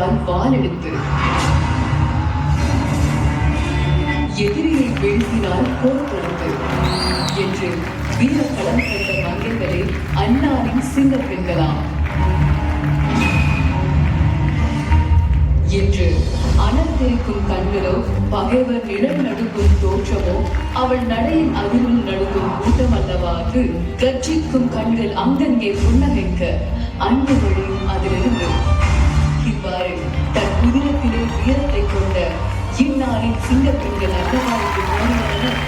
கையால் வாளெடுத்து எதிரியை வீழ்த்தினால் போர் தொடுத்து என்று வீரக்களம் கண்ட மங்கைகளே அன்னாரின் சிங்க பெண்களாம். என்று அனந்தரிக்கும் கண்களோ, பகைவர் நிழல் நடுக்கும் தோற்றமோ, அவள் நடையின் அதிர்வில் நடுக்கும் கூட்டம் அல்லவாறு கர்ஜிக்கும் கண்கள் அங்கங்கே புன்னகைக்க அன்பு வழியும் அதிலிருந்து. இவ்வாறு தன் உதிரத்திலே வீரத்தை கொண்ட இந்நாளின் சிங்க பெண்கள் அல்லவாருக்கு போனவர்கள்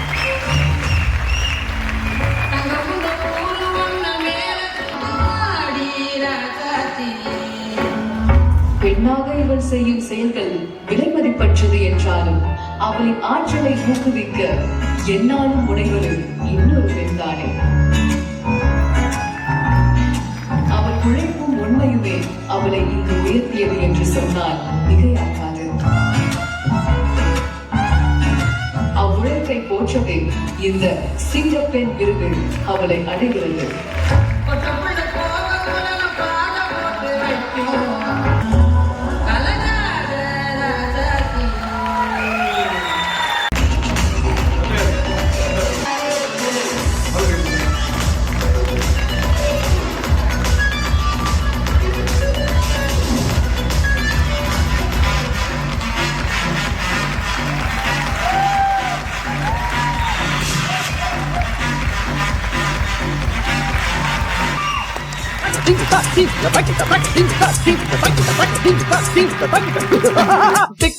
பெண்ணாக இவள் செய்யும் செயல்கள் விலைமதிப்பற்றது என்றாலும் அவளின் ஆற்றலை ஊக்குவிக்க என்னாலும் முனைவது இன்னொரு பெண்தானே. அவள் உழைப்பும் உண்மையுமே அவளை இங்கு உயர்த்தியது என்று சொன்னால் மிகையாகாது. அவ்வுழைப்பை போற்றவே இந்த சிங்கப்பெண் விருது அவளை அடைகிறது. Think